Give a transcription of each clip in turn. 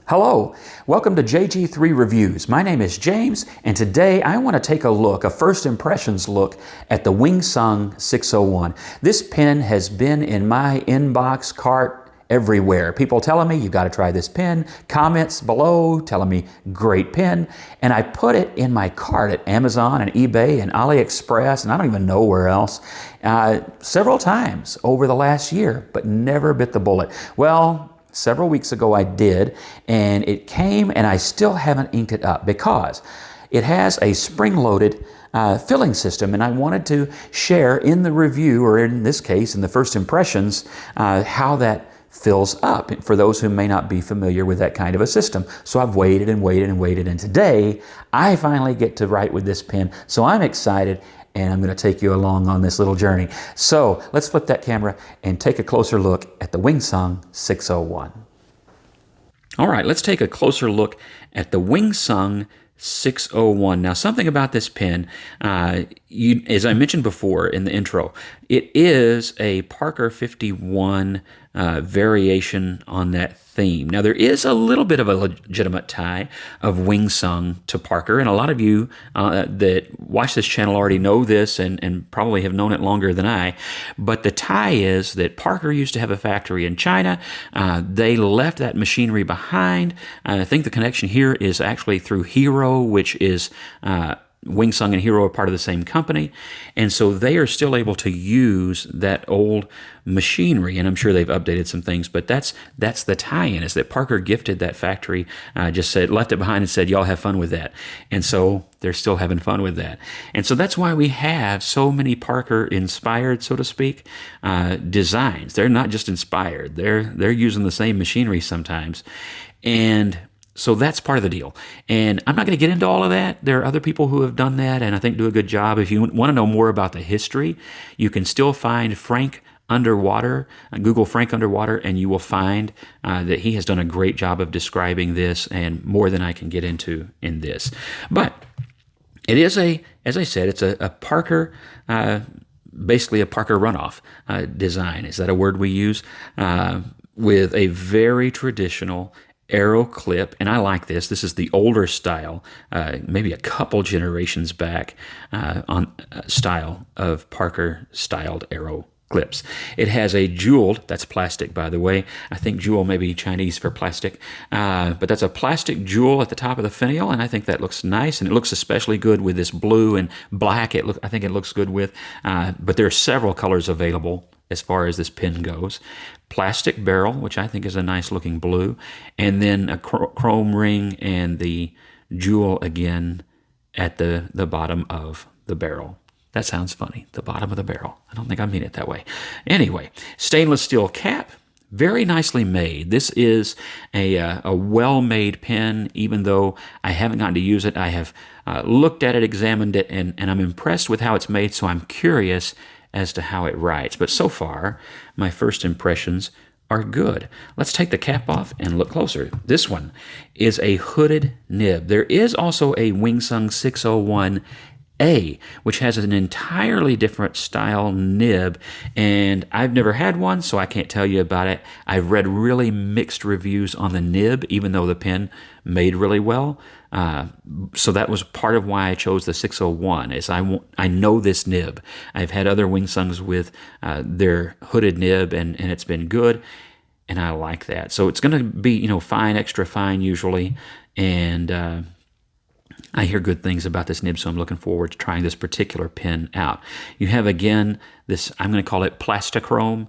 Hello, welcome to JG3 Reviews. My name is James, and today I want to take a first impressions look at the Wingsung 601. This pen has been in my inbox cart everywhere. People telling me, you got to try this pen, comments below telling me, great pen, and I put it in my cart at Amazon and eBay and AliExpress, and I don't even know where else, several times over the last year, but never bit the bullet. Well, several weeks ago I did, and it came, and I still haven't inked it up because it has a spring-loaded filling system, and I wanted to share in the review, or in this case, in the first impressions, how that fills up for those who may not be familiar with that kind of a system. So I've waited and waited and waited, and today I finally get to write with this pen, so I'm excited. And I'm going to take you along on this little journey. So let's flip that camera and take a closer look at the Wingsung 601. All right, let's take a closer look at the Wingsung 601. Now, something about this pen, as I mentioned before in the intro, it is a Parker 51 variation on that theme. Now, there is a little bit of a legitimate tie of Wingsung to Parker, and a lot of you that watch this channel already know this and probably have known it longer than I, but the tie is that Parker used to have a factory in China. They left that machinery behind. I think the connection here is actually through Hero, which is Wingsung and Hero are part of the same company, and so they are still able to use that old machinery, and I'm sure they've updated some things, but that's the tie-in, is that Parker gifted that factory, just left it behind and said, y'all have fun with that, and so they're still having fun with that. And so that's why we have so many Parker-inspired, so to speak, designs. They're not just inspired, they're using the same machinery sometimes, and so that's part of the deal. And I'm not going to get into all of that. There are other people who have done that and I think do a good job. If you want to know more about the history, you can still find Frank Underwater, Google Frank Underwater, and you will find that he has done a great job of describing this, and more than I can get into in this. But it is as I said, it's a Parker, basically a Parker runoff design. Is that a word we use? With a very traditional arrow clip, and I like this. This is the older style, maybe a couple generations back on style of Parker-styled arrow clips. It has a jeweled, that's plastic by the way, I think jewel may be Chinese for plastic, but that's a plastic jewel at the top of the finial, and I think that looks nice, and it looks especially good with this blue and black. I think it looks good with, but there are several colors available as far as this pen goes. Plastic barrel, which I think is a nice looking blue, and then a chrome ring and the jewel again at the bottom of the barrel. That sounds funny, the bottom of the barrel. I don't think I mean it that way. Anyway, stainless steel cap, very nicely made. This is a well-made pen, even though I haven't gotten to use it. I have looked at it, examined it, and I'm impressed with how it's made, so I'm curious as to how it writes. But so far, my first impressions are good. Let's take the cap off and look closer. This one is a hooded nib. There is also a Wingsung 601A, which has an entirely different style nib, and I've never had one, so I can't tell you about it. I've read really mixed reviews on the nib, even though the pen made really well. So that was part of why I chose the 601, is I know this nib. I've had other Wingsungs with their hooded nib, and it's been good, and I like that. So it's going to be, fine, extra fine usually, and I hear good things about this nib, so I'm looking forward to trying this particular pen out. You have, again, this, I'm going to call it plastichrome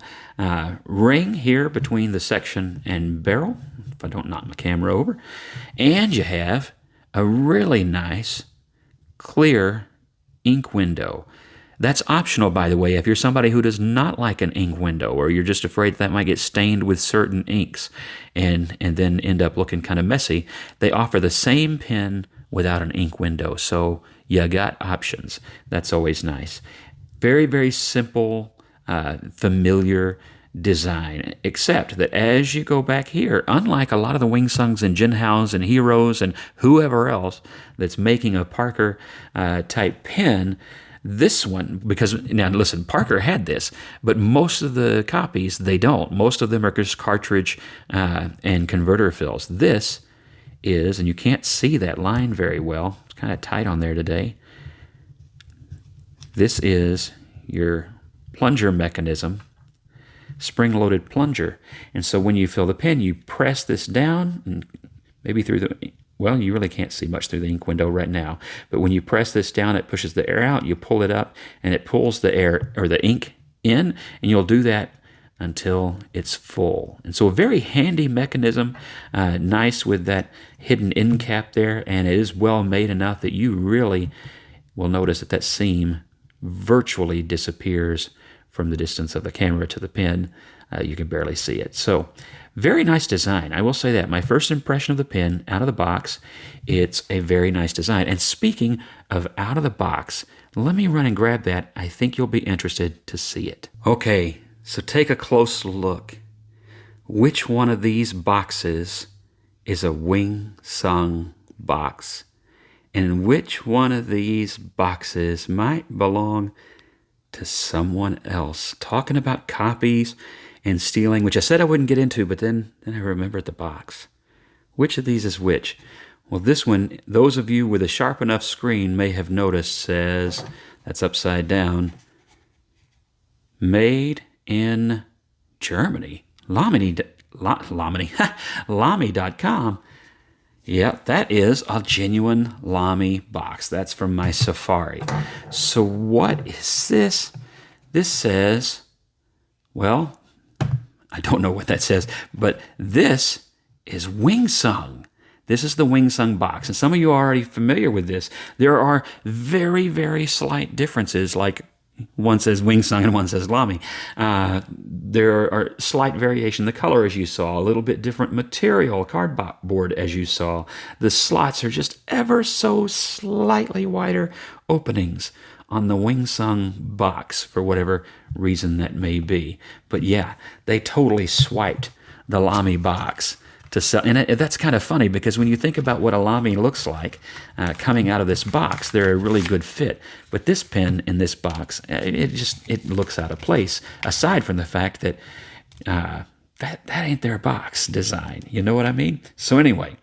ring here between the section and barrel, if I don't knock my camera over, and you have a really nice clear ink window. That's optional, by the way, if you're somebody who does not like an ink window, or you're just afraid that might get stained with certain inks and then end up looking kind of messy. They offer the same pen without an ink window, so you got options. That's always nice. Very, very simple, familiar design, except that as you go back here, unlike a lot of the Wingsungs and Jinhaos and Heroes and whoever else that's making a Parker type pen, this one, because now listen, Parker had this, but most of the copies, they don't. Most of them are just cartridge and converter fills. This is, and you can't see that line very well, it's kind of tight on there today. This is your plunger mechanism, spring-loaded plunger. And so when you fill the pen, you press this down, and maybe through the, well, you really can't see much through the ink window right now, but when you press this down, it pushes the air out, you pull it up, and it pulls the air, or the ink in, and you'll do that until it's full. And so a very handy mechanism, nice with that hidden end cap there, and it is well made enough that you really will notice that that seam virtually disappears from the distance of the camera to the pen. You can barely see it. So very nice design. I will say that. My first impression of the pen out of the box, it's a very nice design. And speaking of out of the box, let me run and grab that. I think you'll be interested to see it. Okay, so take a close look. Which one of these boxes is a Wing Sung box? And which one of these boxes might belong to someone else? Talking about copies and stealing, which I said I wouldn't get into, but then I remembered the box. Which of these is which? Well, this one, those of you with a sharp enough screen may have noticed, says, that's upside down, made in Germany. Lamy.com. Yep, that is a genuine Lamy box. That's from my Safari. So what is this? This says, well, I don't know what that says, but this is Wing Sung. This is the Wing Sung box. And some of you are already familiar with this. There are very, very slight differences, like one says Wing Sung and one says Lamy. There are slight variation. The color, as you saw, a little bit different material, cardboard, as you saw. The slots are just ever so slightly wider openings on the Wing Sung box for whatever reason that may be. But yeah, they totally swiped the Lamy box to sell. And that's kind of funny because when you think about what a Lamy looks like coming out of this box, they're a really good fit. But this pen in this box, it looks out of place, aside from the fact that that ain't their box design. You know what I mean? So anyway,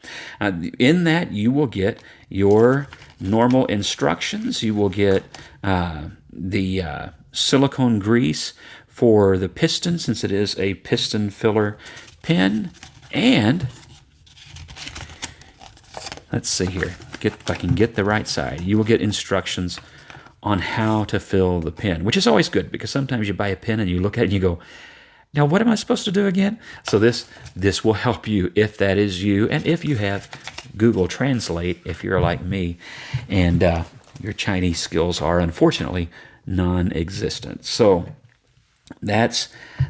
in that you will get your normal instructions. You will get the silicone grease for the piston, since it is a piston filler pen. And let's see here, if I can get the right side. You will get instructions on how to fill the pen, which is always good because sometimes you buy a pen and you look at it and you go, now what am I supposed to do again? So this will help you if that is you, and if you have Google Translate, if you're like me, and your Chinese skills are unfortunately non-existent. So that's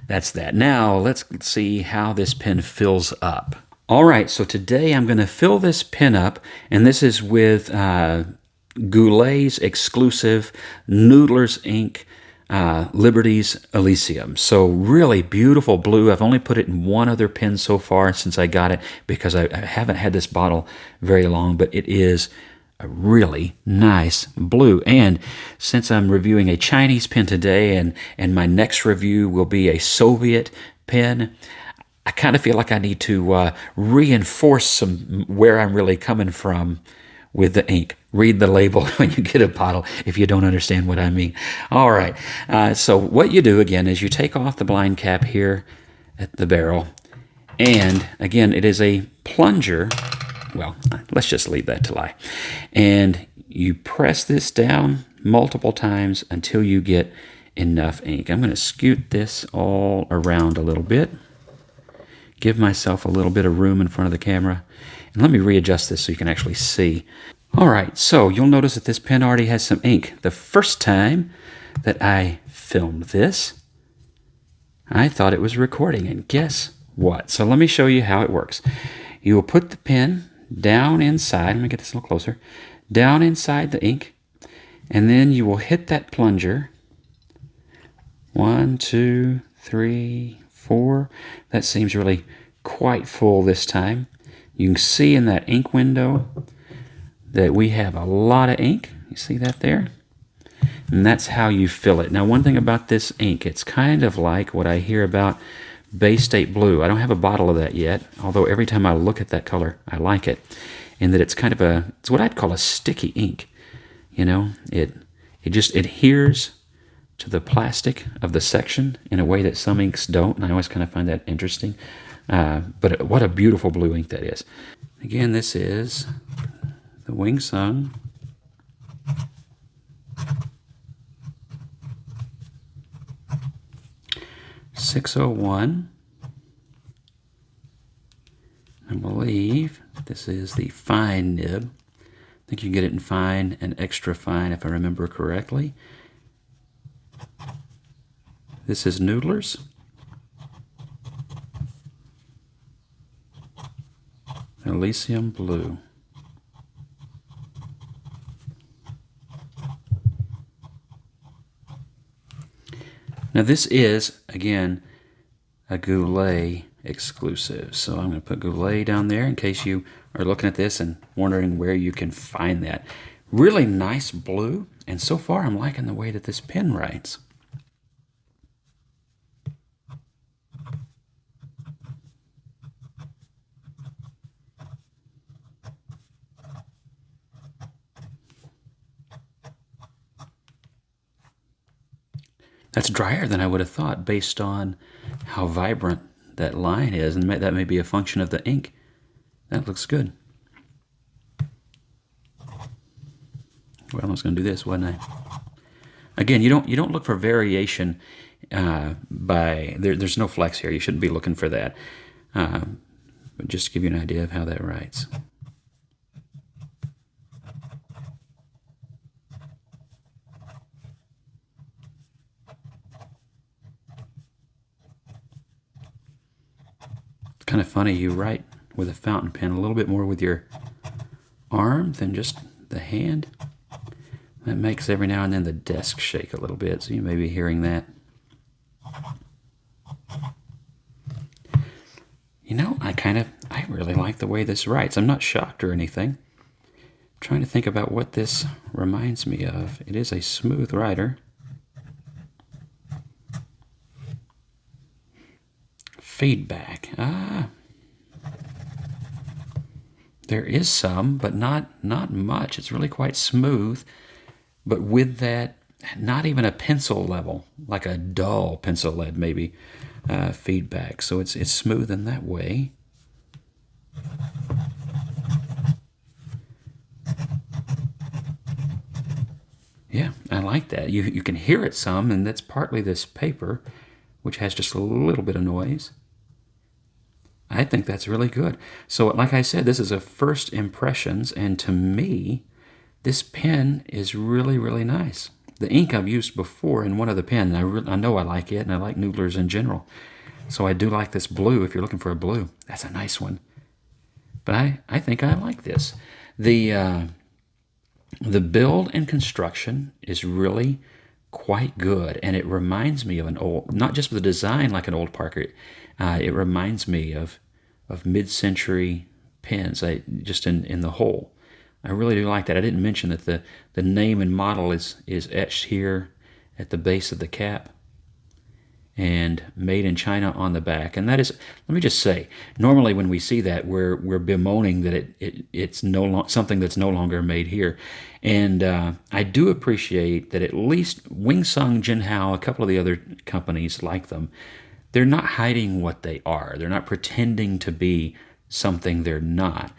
that. Now let's see how this pen fills up. All right, so today I'm going to fill this pen up, and this is with Goulet's exclusive Noodler's ink, Liberty's Elysium. So really beautiful blue. I've only put it in one other pen so far since I got it because I haven't had this bottle very long, but it is a really nice blue. And since I'm reviewing a Chinese pen today and my next review will be a Soviet pen, I kind of feel like I need to reinforce where I'm really coming from with the ink. Read the label when you get a bottle if you don't understand what I mean. All right, so what you do again is you take off the blind cap here at the barrel, and again it is a plunger. Well, let's just leave that to lie. And you press this down multiple times until you get enough ink. I'm going to scoot this all around a little bit. Give myself a little bit of room in front of the camera. And let me readjust this so you can actually see. All right, so you'll notice that this pen already has some ink. The first time that I filmed this, I thought it was recording, and guess what? So let me show you how it works. You will put the pen down inside, let me get this a little closer, down inside the ink, and then you will hit that plunger. 1, 2, 3, 4. That seems really quite full this time. You can see in that ink window that we have a lot of ink. You see that there? And that's how you fill it. Now, one thing about this ink, it's kind of like what I hear about Bay State Blue. I don't have a bottle of that yet, although every time I look at that color, I like it. In that it's kind of it's what I'd call a sticky ink. You know, it just adheres to the plastic of the section in a way that some inks don't, and I always kind of find that interesting. But what a beautiful blue ink that is. Again, this is the Wing Sung .601. I believe this is the fine nib. I think you can get it in fine and extra fine if I remember correctly. This is Noodler's. Elysium Blue. Now this is, again, a Goulet exclusive. So I'm going to put Goulet down there in case you are looking at this and wondering where you can find that. Really nice blue, and so far I'm liking the way that this pen writes. That's drier than I would have thought based on how vibrant that line is, and that may be a function of the ink. That looks good. Well, I was going to do this, wasn't I? Again, you don't look for variation there's no flex here. You shouldn't be looking for that. But just to give you an idea of how that writes. Kind of funny, you write with a fountain pen a little bit more with your arm than just the hand. That makes every now and then the desk shake a little bit, so you may be hearing that. You know, I really like the way this writes. I'm not shocked or anything. I'm trying to think about what this reminds me of. It is a smooth writer. Feedback. There is some, but not much. It's really quite smooth, but with that, not even a pencil level, like a dull pencil lead maybe, feedback. So it's smooth in that way. Yeah, I like that. You can hear it some, and that's partly this paper, which has just a little bit of noise. I think that's really good. So like I said, this is a first impressions, and to me, this pen is really, really nice. The ink I've used before in one of the pens, I know I like it, and I like Noodler's in general. So I do like this blue. If you're looking for a blue, that's a nice one. But I think I like this. The build and construction is really quite good, and it reminds me of an old, not just the design like an old Parker, it reminds me of mid-century pens, just in the whole. I really do like that. I didn't mention that the name and model is etched here at the base of the cap, and made in China on the back. And that is, let me just say, normally when we see that, we're bemoaning that it's something that's no longer made here. And I do appreciate that at least Wing Sung, Jinhao, a couple of the other companies like them, they're not hiding what they are. They're not pretending to be something they're not.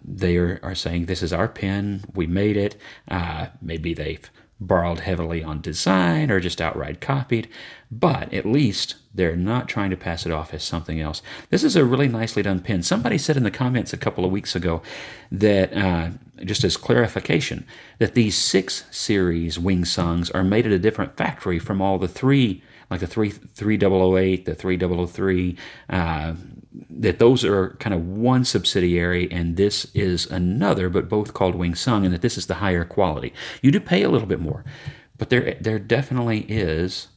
They are saying, this is our pen, we made it. Maybe they've borrowed heavily on design or just outright copied, but at least they're not trying to pass it off as something else. This is a really nicely done pen. Somebody said in the comments a couple of weeks ago that, just as clarification, that these 6 series Wing Sungs are made at a different factory from all the 3, like the 3008, the 3003, that those are kind of one subsidiary, and this is another, but both called Wing Sung, and that this is the higher quality. You do pay a little bit more, but there definitely is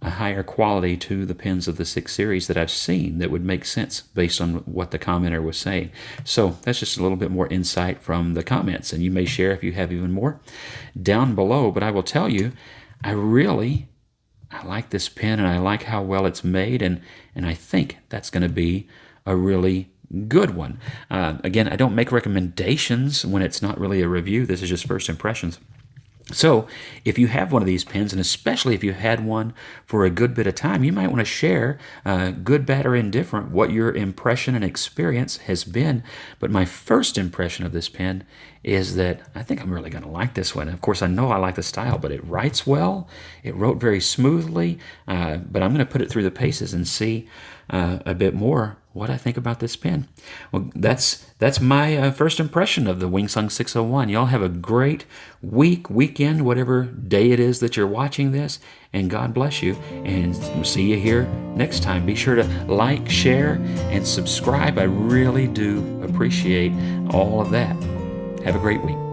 a higher quality to the pens of the 6 series that I've seen that would make sense based on what the commenter was saying. So that's just a little bit more insight from the comments, and you may share if you have even more down below. But I will tell you, I really I like this pen, and I like how well it's made, and I think that's going to be a really good one. Again, I don't make recommendations when it's not really a review. This is just first impressions. So if you have one of these pens, and especially if you had one for a good bit of time, you might want to share, good, bad, or indifferent, what your impression and experience has been. But my first impression of this pen is that I think I'm really going to like this one. Of course, I know I like the style, but it writes well. It wrote very smoothly, but I'm going to put it through the paces and see a bit more what I think about this pen. Well, that's my first impression of the Wingsung 601. Y'all have a great weekend, whatever day it is that you're watching this, and God bless you, and we'll see you here next time. Be sure to like, share, and subscribe. I really do appreciate all of that. Have a great week.